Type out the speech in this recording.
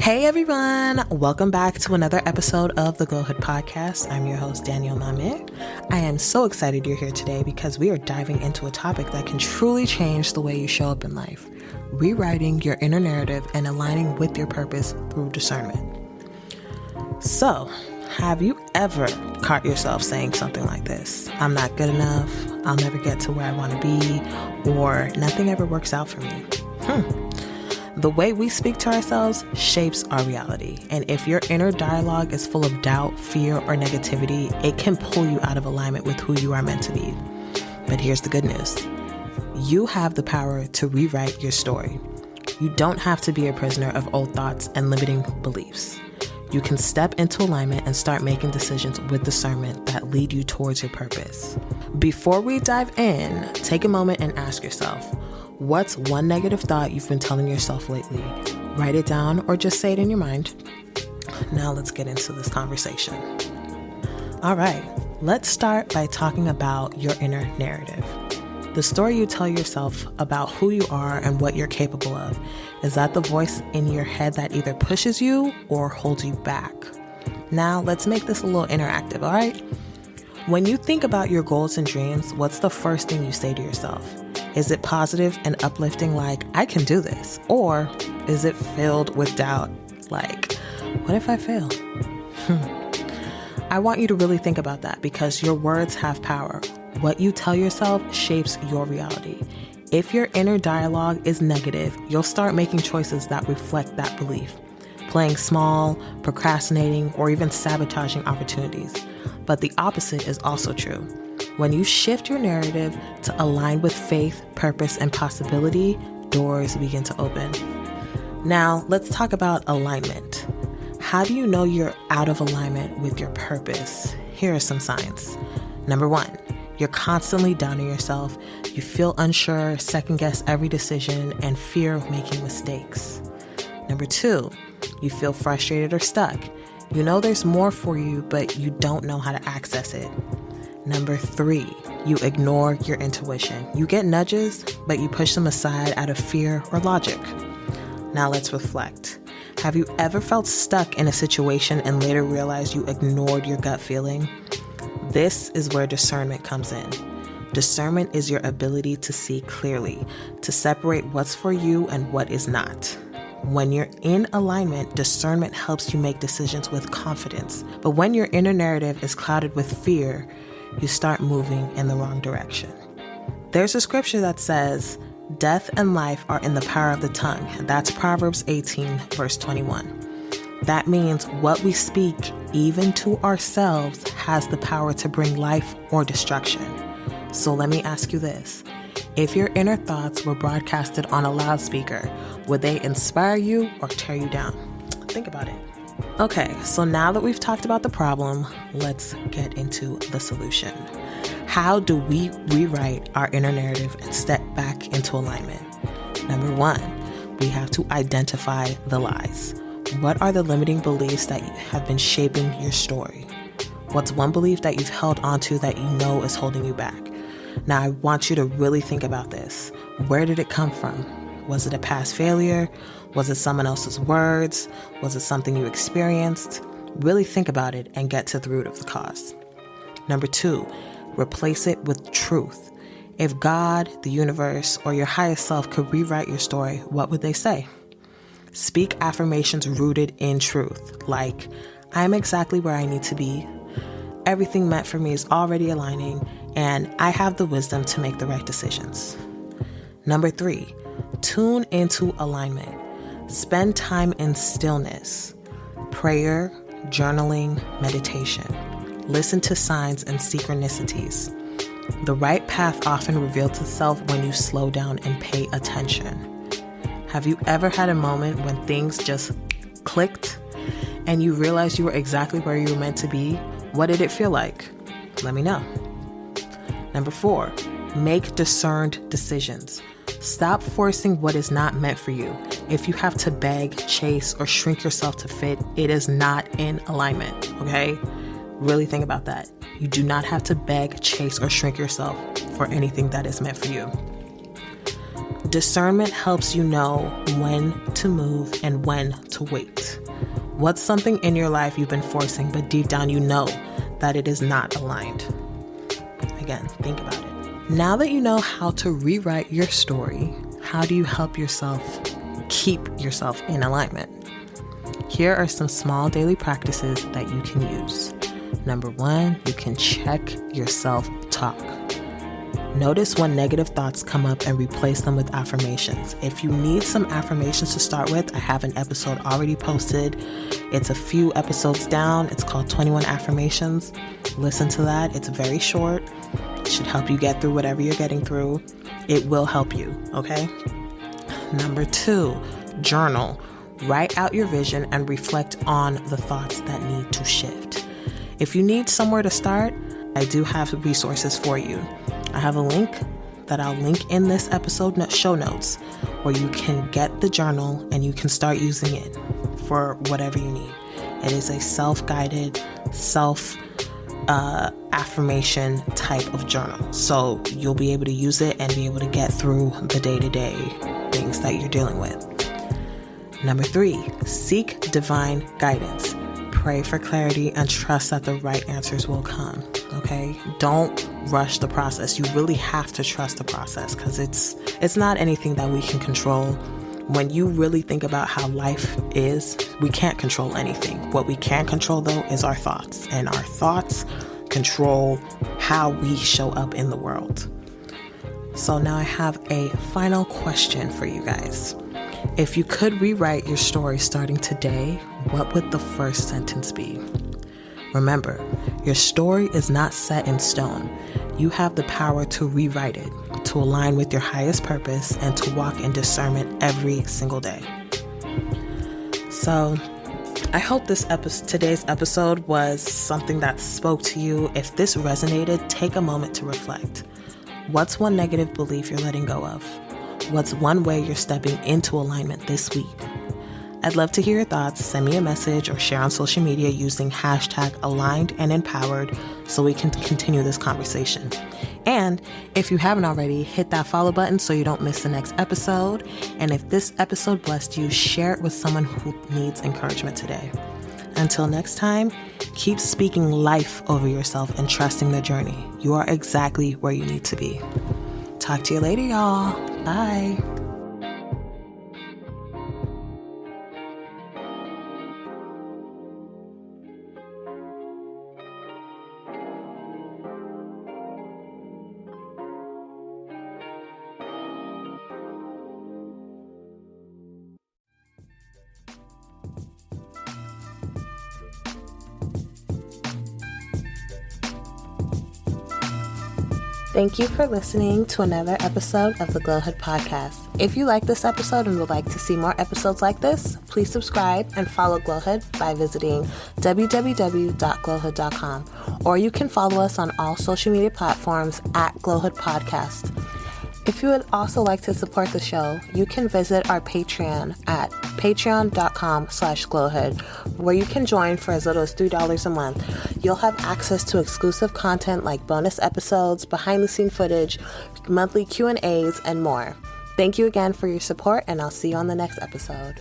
Hey everyone, welcome back to another episode of the Glowhood podcast. I'm your host, Danielle Namir. I am so excited you're here today because we are diving into a topic that can truly change the way you show up in life, rewriting your inner narrative and aligning with your purpose through discernment. So, have you ever caught yourself saying something like this? I'm not good enough, I'll never get to where I want to be, or nothing ever works out for me. The way we speak to ourselves shapes our reality. And if your inner dialogue is full of doubt, fear, or negativity, it can pull you out of alignment with who you are meant to be. But here's the good news. You have the power to rewrite your story. You don't have to be a prisoner of old thoughts and limiting beliefs. You can step into alignment and start making decisions with discernment that lead you towards your purpose. Before we dive in, take a moment and ask yourself, what's one negative thought you've been telling yourself lately? Write it down or just say it in your mind. Now let's get into this conversation. All right, let's start by talking about your inner narrative. The story you tell yourself about who you are and what you're capable of. Is that the voice in your head that either pushes you or holds you back? Now let's make this a little interactive, all right? When you think about your goals and dreams, what's the first thing you say to yourself? Is it positive and uplifting like, I can do this? Or is it filled with doubt like, what if I fail? I want you to really think about that because your words have power. What you tell yourself shapes your reality. If your inner dialogue is negative, you'll start making choices that reflect that belief, playing small, procrastinating, or even sabotaging opportunities. But the opposite is also true. When you shift your narrative to align with faith, purpose, and possibility, doors begin to open. Now, let's talk about alignment. How do you know you're out of alignment with your purpose? Here are some signs. Number 1, you're constantly doubting yourself. You feel unsure, second-guess every decision, and fear of making mistakes. Number 2, you feel frustrated or stuck. You know there's more for you, but you don't know how to access it. Number 3, you ignore your intuition. You get nudges, but you push them aside out of fear or logic. Now let's reflect. Have you ever felt stuck in a situation and later realized you ignored your gut feeling? This is where discernment comes in. Discernment is your ability to see clearly, to separate what's for you and what is not. When you're in alignment, discernment helps you make decisions with confidence. But when your inner narrative is clouded with fear, you start moving in the wrong direction. There's a scripture that says, death and life are in the power of the tongue. That's Proverbs 18, verse 21. That means what we speak, even to ourselves, has the power to bring life or destruction. So let me ask you this. If your inner thoughts were broadcasted on a loudspeaker, would they inspire you or tear you down? Think about it. Okay, so now that we've talked about the problem, let's get into the solution. How do we rewrite our inner narrative and step back into alignment? Number 1, we have to identify the lies. What are the limiting beliefs that have been shaping your story? What's one belief that you've held onto that you know is holding you back? Now, I want you to really think about this. Where did it come from? Was it a past failure? Was it someone else's words? Was it something you experienced? Really think about it and get to the root of the cause. Number 2, replace it with truth. If God, the universe, or your highest self could rewrite your story, what would they say? Speak affirmations rooted in truth, like, I am exactly where I need to be. Everything meant for me is already aligning, and I have the wisdom to make the right decisions. Number 3, tune into alignment. Spend time in stillness, prayer, journaling, meditation. Listen to signs and synchronicities. The right path often reveals itself when you slow down and pay attention. Have you ever had a moment when things just clicked and you realized you were exactly where you were meant to be? What did it feel like? Let me know. Number 4, make discerned decisions. Stop forcing what is not meant for you. If you have to beg, chase, or shrink yourself to fit, it is not in alignment, okay? Really think about that. You do not have to beg, chase, or shrink yourself for anything that is meant for you. Discernment helps you know when to move and when to wait. What's something in your life you've been forcing, but deep down you know that it is not aligned? Again, think about it. Now that you know how to rewrite your story, how do you help yourself keep yourself in alignment? Here are some small daily practices that you can use. Number 1, you can check your self-talk. Notice when negative thoughts come up and replace them with affirmations. If you need some affirmations to start with, I have an episode already posted. It's a few episodes down. It's called 21 Affirmations. Listen to that. It's very short. It should help you get through whatever you're getting through. It will help you, okay? Number 2, journal. Write out your vision and reflect on the thoughts that need to shift. If you need somewhere to start, I do have resources for you. I have a link that I'll link in this episode show notes where you can get the journal and you can start using it for whatever you need. It is a self-guided, affirmation type of journal. So you'll be able to use it and be able to get through the day-to-day things that you're dealing with. Number 3, seek divine guidance. Pray for clarity and trust that the right answers will come, okay? Don't rush the process. You really have to trust the process because it's not anything that we can control. When you really think about how life is, we can't control anything. What we can control, though, is our thoughts. And our thoughts control how we show up in the world. So now I have a final question for you guys. If you could rewrite your story starting today, what would the first sentence be? Remember, your story is not set in stone. You have the power to rewrite it, to align with your highest purpose, and to walk in discernment every single day. So, I hope today's episode was something that spoke to you. If this resonated, take a moment to reflect. What's one negative belief you're letting go of? What's one way you're stepping into alignment this week? I'd love to hear your thoughts. Send me a message or share on social media using #alignedandempowered so we can continue this conversation. And if you haven't already, hit that follow button so you don't miss the next episode. And if this episode blessed you, share it with someone who needs encouragement today. Until next time, keep speaking life over yourself and trusting the journey. You are exactly where you need to be. Talk to you later, y'all. Bye. Thank you for listening to another episode of the Glowhood podcast. If you like this episode and would like to see more episodes like this, please subscribe and follow Glowhood by visiting www.glowhood.com, or you can follow us on all social media platforms at Glowhood Podcast. If you would also like to support the show, you can visit our Patreon at patreon.com/glowhood, where you can join for as little as $3 a month. You'll have access to exclusive content like bonus episodes, behind-the-scenes footage, monthly Q&As, and more. Thank you again for your support, and I'll see you on the next episode.